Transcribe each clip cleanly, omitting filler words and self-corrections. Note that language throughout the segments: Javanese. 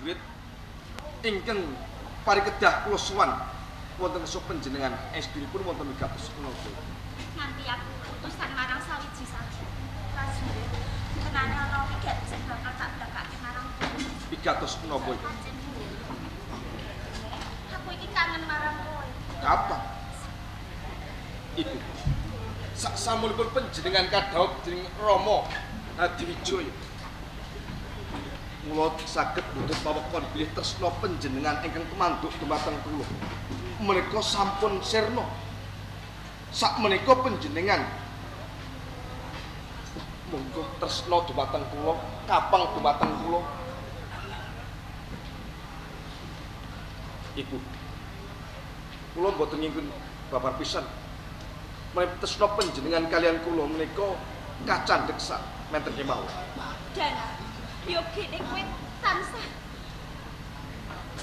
prajurit ingkang parikedah kula sowan wonten kesuk panjenengan estunipun wonten wigatos menapa. Nganti aku utusan marang sawiji saja. Prajurit, kenane ana wigatos sing bakal tak blakake marang kowe. Wigatos menapa iki? Aku iki kangen marang kowe. Kapan? Iku. Sasampunipun panjenengan kadhawuh dening Rama Hadiwijaya. Kula saged nuntut pawekon bilih tresna panjenengan ingkang tumanduk dumateng kula. Menika sampun sirna. Sakmenika panjenengan monggo tresna dumateng kula, kapang dumateng kula. Ibu. Kula mboten nyinggung babar pisan. Menawi tresna panjenengan kalian kula menika kacandhek sak menten kemawon. Dana, yo gene kowe tansah.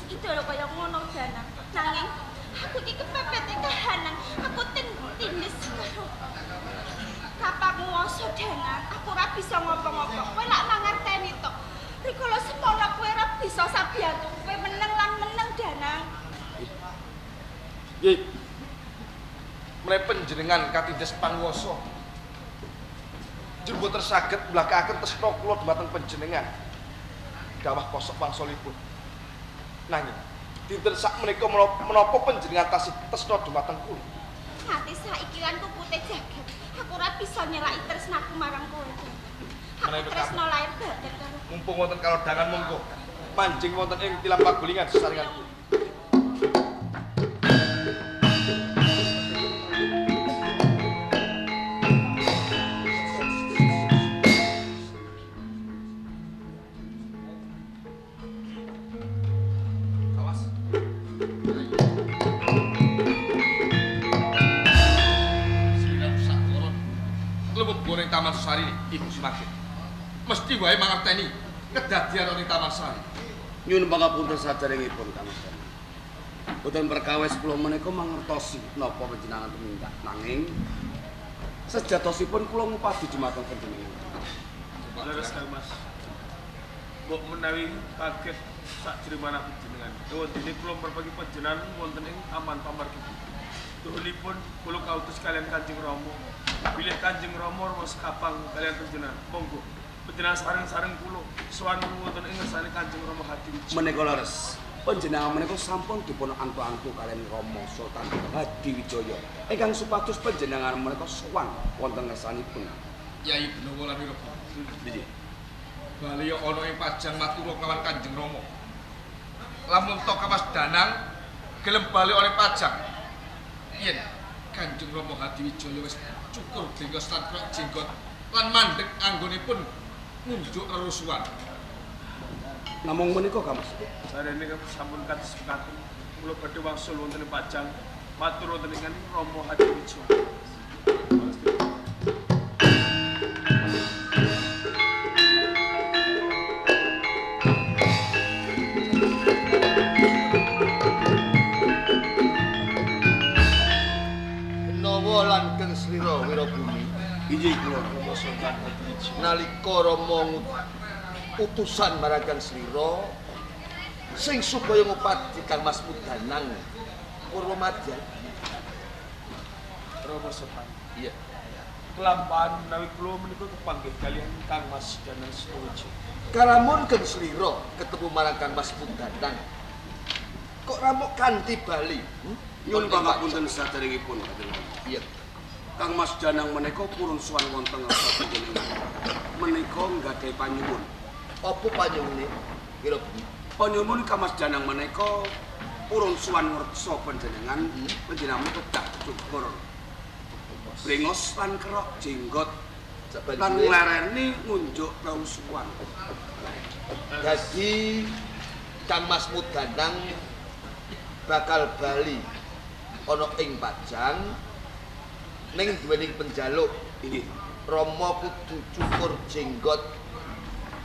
Itu lho kaya ngono Dana. Nanging aku iki kepepet kahanan. Aku tindes karo Kapangwasa Dana. Aku ora bisa ngopo-ngopo. Kowe lak mangerteni to. Rikala semono kowe ora bisa sabiyantu. Kowe meneng lan meneng Dana. Nggih. Menawi panjenengan katindes pangwasa Jumbo tersaged mblakaken tresna kula dhumateng panjenengan. Dawah kosok wangsulipun. Nanging dinten sak menika menapa panjenengan tasih tresna dhumateng kula. Nganti saiki lan kupute jagat. Aku ora bisa nyelaki tresnaku marang kowe. Aku tresna lair batin karo. Mumpung wonten kalodhangan monggo manjing wonten ing tilam pagulingan sesarengan kula. Taman Sari Ibu Semakin mesti wae mangerteni kedadian ing Taman Sari. Nyuwun pangapunten saderengipun Kang Mas. Boten perkawis kula menika mangertosi napa panjenengan tumindak nanging sejatosipun kula ngupadi dumateng panjenengan. Leres Kang Mas. Mbok menawi kaget sakjroning panjenengan. Dene kula merpati panjenengan wonten ing Taman Pamargiti. Tuhunipun kula kautus kalian Kanjeng Rama. Bilih Kanjeng Rama Rama sekapang kalian panjenengan. Monggo panjenengan sareng-sareng kula sowan wonten ing ngersane Kanjeng Rama Hadiwijaya. Menika leres. Panjenengan menika sampun dipun antu-antu kalian Rama Sultan Hadiwijaya. Ingkang supados panjenengan menika sowan wonten ngersanipun. Yai Benawa lan Wiraba. Nggih. Bali ana ing Pajang matura kawan Kanjeng Rama. Lamun tok Kamas Danang gelem bali oleh Pajang. Yen Kanjeng Rama Hadiwijaya wis cukur jenggot lan krok jenggot lan mandheg anggonipun ngunjuk rerusuhan. Namung menika Kang Mas. Sarene sampun kados pekaten kula badhe wangsul wonten ing Pajang matur wonten ing Rama Hadiwijaya. Lan Kang Slira Wirabumi Inggih kula Sultan Hadiwijaya. nalika Rama utusan marang Kang Slira sing supaya ngupadi Kang Mas Mudanang Purwomadya. Rama Sultan. Iya. Kelampahan menawi kula menika kepanggih kalian Kang Mas Danang Surawijaya. Kalamun Kang Slira ketemu marang Kang Mas Mudanang kok ramuk kanthi bali. Nyuwun pangapunten saderengipun Kanjeng. Iya. Kang Mas Danang menika purun suwan wonten ngarsa panjenengan. Menika nggadhahi panyuwun. Apa panyuwune? Wirabumi. Panyuwun Kang Mas Danang menika purun suwan ngersa panjenengan panjenengan kedah cukur. Brengos lan kerok jenggot lan nglereni ngunjuk rausuhan. Dadi Kang Mas Mudanang bakal bali ana ing Pajang ning duweni penjaluk Inggih. Rama kudu cukur jenggot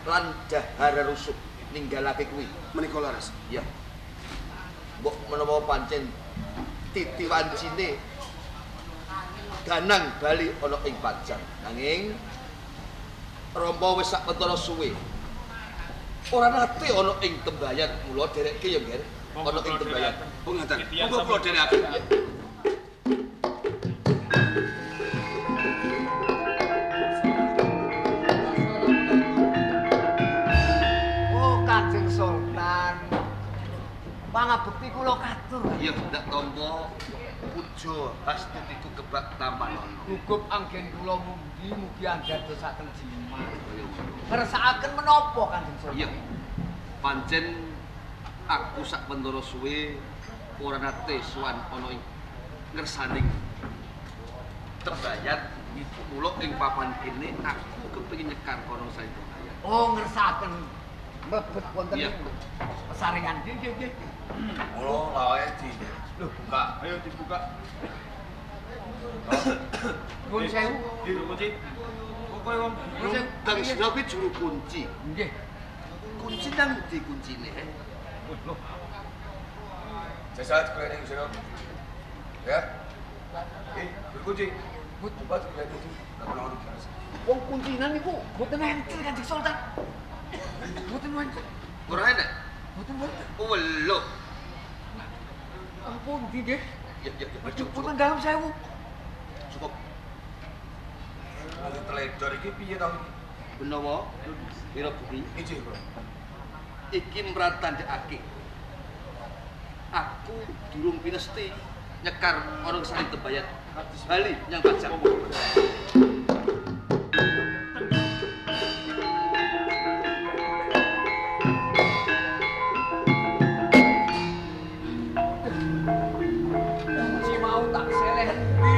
lan dahar rusuk ninggalake kuwi. Menika laras. Ya. Mbok menawa pancen titi wancine Danang bali ana ing Pajang. Nanging Rama wis sak pentara suwe ora nate ana ing tembayan mula derekke ya, Nger. Ana ing tembayan. Oh ngaten. Titian Monggo kula sampun. dherekaken. Oh, Kanjeng Sultan. Pangabekti kula katur. Iya ndak tampa puja astutiku kebak tamanono. Gugup anggen kula mugi anggadosaken jimat. Ngersakaken menapa Kanjeng Sultan? Iya. Pancen aku sak pendoro suwe ora nate suwan ana ing ngersaning tembayan iku mula ing papan kene aku kepengin nyekar kono sae tembayan. Oh, ngersakaken mlebet wonten Iya. ing pesarengan nggih. Mula lawae di buka. Ayo dibuka. Nuwun sewu. Nggih, kunci. Pokoke wong Nuwun sewu. Kang Sira kuwi juru kunci. Nggih. Kunci nang ndi kuncine? Jasa kuwi sira. Ya. Berkunci. Buat kuwi itu. Ora ono. Wong kuncinan niku boten enten Kanjeng Sultan. Boten wonten. Ora enak. Boten wonten. Oh lho. Ampun nggih. Ya ya ya. Aduh, pun dalam sewu. Cukup. Nanti teledor iki piye to? Menawa Wira Budi Iji, Bro. iki mratandhakake. Aku durung pinesti nyekar orang saling tembayan. Bali nyang pajak. Kunci mau tak seleh endi.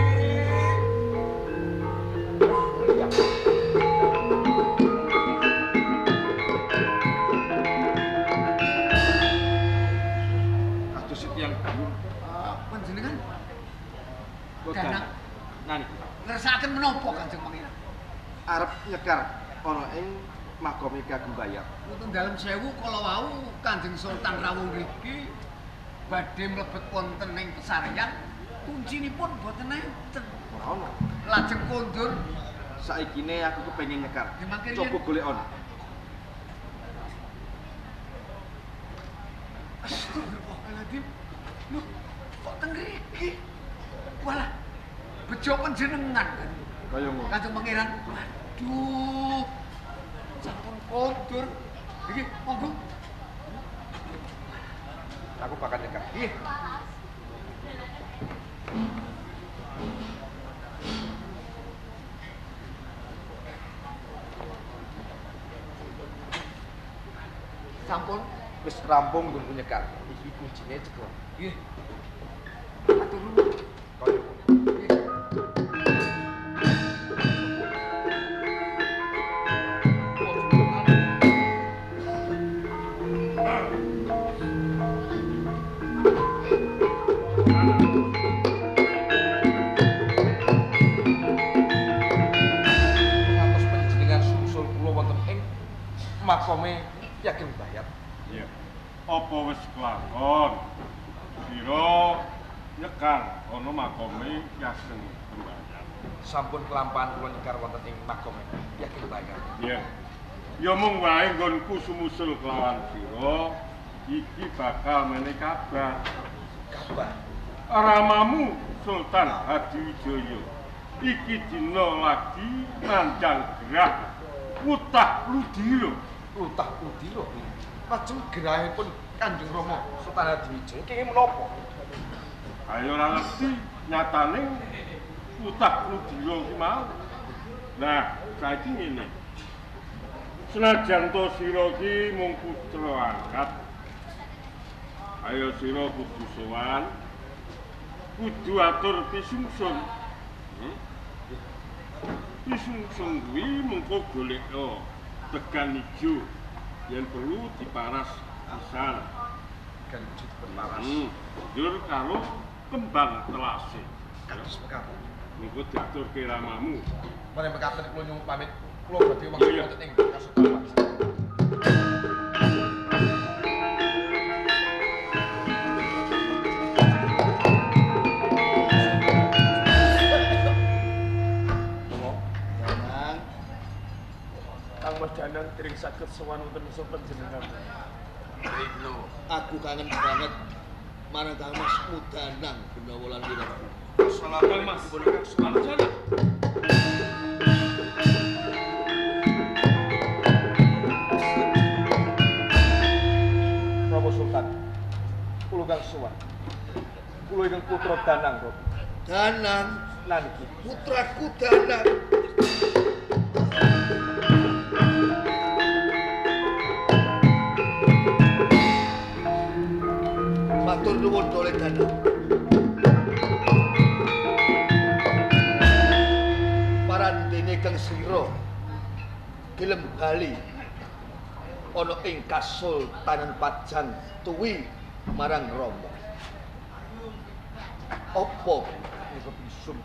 Kados tiyang gayung. Panjenengan Boten. Danang. Nani. ngersakaken menapa Kanjeng Pangeran? Arep nyekar ana ing magome Ki Ageng Bayar. Wonten dalem sewu kala wau Kanjeng Sultan rawuh mriki badhe mlebet wonten ing pesarean, kuncinipun boten enten. Ora ono. Lajeng kondur, Saikine aku kepengin nyekar. Ya, mangke Coba riyen. golek ono. Astagfirullahaladzim. Loh, kok teng mriki? Walah, bejo panjenengan kan. Kaya ngono. Kanjeng Pangeran. Waduh. Sampun kondur. Iki monggo. Aku bakal nyekar. Nggih. Sampun. Wis rampung nggonku nyekar. Iki kuncine ceklo. Nggih. Matur nuwun. Kaya ngono. Nggih. Ngantos panjenengan sungsul kula wonten ing makome Ki Ageng Bayar. Iya. Apa wis kelakon? Sira nyekar ana makome Ki Ageng Bayar. Sampun kelampahan kula nyekar wonten ing makome Ki Ageng Bayar. Iya. Ya mung wae nggonku sumusul kelawan sira iki bakal menehi kabar. Kabar. Ramamu Sultan Hadiwijaya iki dina lagi nandhang gerah Utah Ludira. Utah Udira. Lajeng gerahipun Kanjeng Rama Sultan Hadiwijaya kenging menapa? Ayo ora ngerti nyatane Utah Ludira ki mau. Nah, saiki ngene. Senajan to sira ki mung putra angkat. Ayo sira kudu sowan. Kudu atur pisungsung. Pisungsung kuwi mengko golekno tegan ijo yen perlu diparas pisan. Kan wujud berlaras. Jur karo kembang telase. Kados mekaten. Mengko diaturke ramamu. Menawi mekaten kula nyuwun pamit. Kula badhe wangsul Iya. wonten ing kasutawan. Kang Mas Danang badhe saged sowan wonten musuh panjenengan. Rino. Aku kangen banget marang Kang Mas Mudanang Benawa lan Wirabu. Kang Mas, selamat jalan. Prabu Sultan, kula kang sowan. Kula ingkang putra Danang, Prabu. Danang, Lan iki putraku Danang. Matur nuwun Dole Danang. Parandene Kang Slira gelem bali ana ing Kasultanan Pajang tuwi marang Rama. Apa nika bisum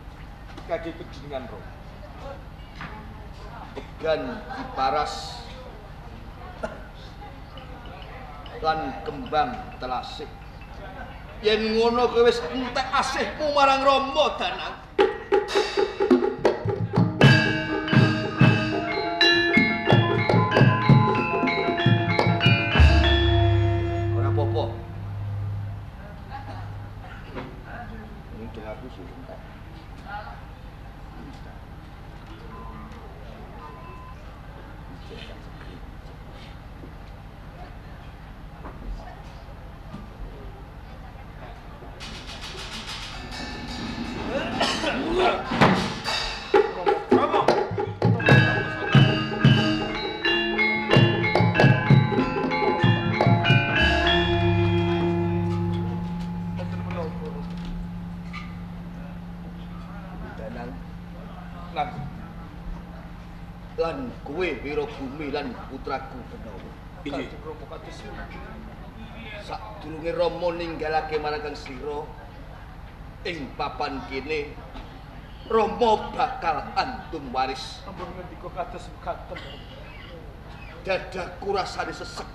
kaki panjenengan, Prabu. Began diparas lan kembang telasih. Yen ngono kowe wis entek asihmu marang Rama, Danang. Ora apa-apa. Untung aku sih entek. Danang Lan lan kowe Wirabumi lan putraku Benawa. Kanjeng Rama kados Sadurunge Rama ninggalake marang Kang Slira ing papan kene, Rama bakal antum waris. ampun ngendika kados mekaten. Dadaku rasane sesek.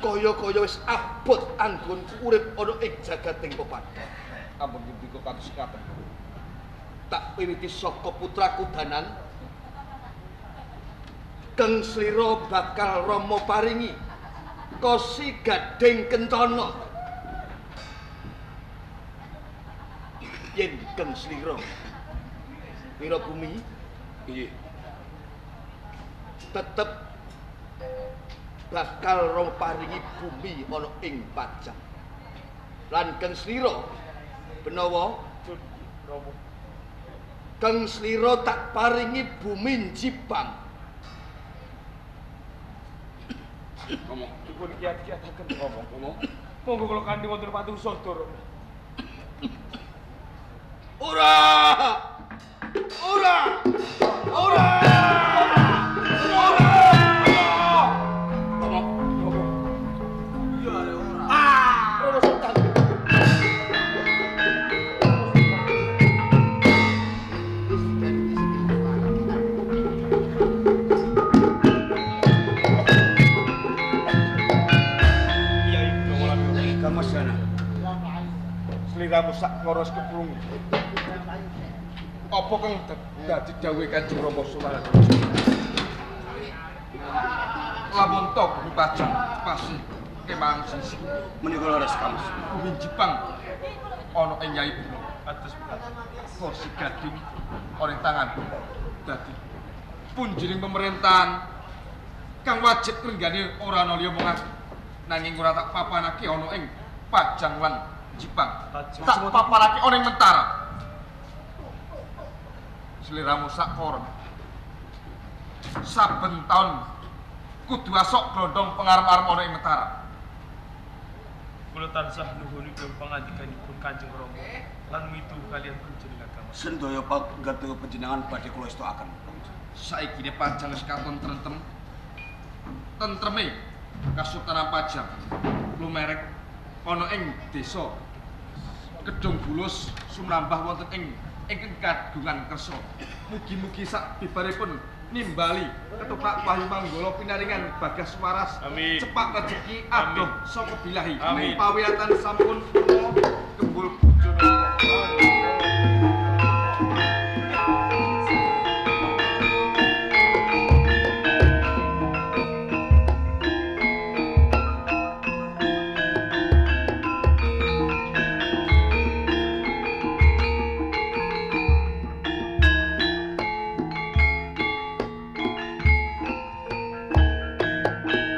Kaya-kaya wis abot anggonku urip ana ing jagating pepadang. Ampun ngendika kados mekaten. Tak wiwiti saka putraku Danang. Kang Slira bakal Rama paringi Kosi Gading Kencana. Yen Kang Slira Wirabumi Iya. tetep bakal Rama paringi bumi ana ing Pajang. Lan Kang Slira Benawa Rama Kang Slira tak paringi bumi Jipang. Ngomong. dipun kiat-kiataken, Rama. Ngomong. Monggo kula kanthi wonten patung sadar. Ora! Ora! Ora! Ora! Rama Sultan. Kang Mas Danang. Sliramu sak ngoros keprung. Apa kang dadi dawuhe Kanjeng Rama Suwarna? Lamun tok bumi Pajang pasti kemang sisi. Menika leres Kang Mas. Bumi Jepang ana ing Nyai Bumi. Kados mekaten. Kursi Gading ana ing tangan. Dadi punjering pemerintahan kang wajib ngrenggani ora ana liya mung aku. Nanging ora tak papanake ana ing Pajang lan Jepang. Tak papanake ana ing Mentara. Sliramu sak koron. Saben taun kudu asok glondong pengarep-arep ana ing Mentara. Kula tansah nuhunipun pangandikanipun Kanjeng Rama lan mitu kalian panjenengan Kang Mas. Sendaya panggadha panjenengan badhe kula estokaken. Saiki ne Pajang wis katon tentrem. Tentreme Kasultanan Pajang lumerek ana ing desa Kedung Bulus sumrambah wonten ing kagungan kersa. Mugi-mugi sak bibaripun nimbali ketoprak Wahyu Manggala pinaringan Bagas Waras. Amin. Cepak rejeki adoh saka bilahi. Amin. Pawiyatan sampun kula gembul bujana. Thank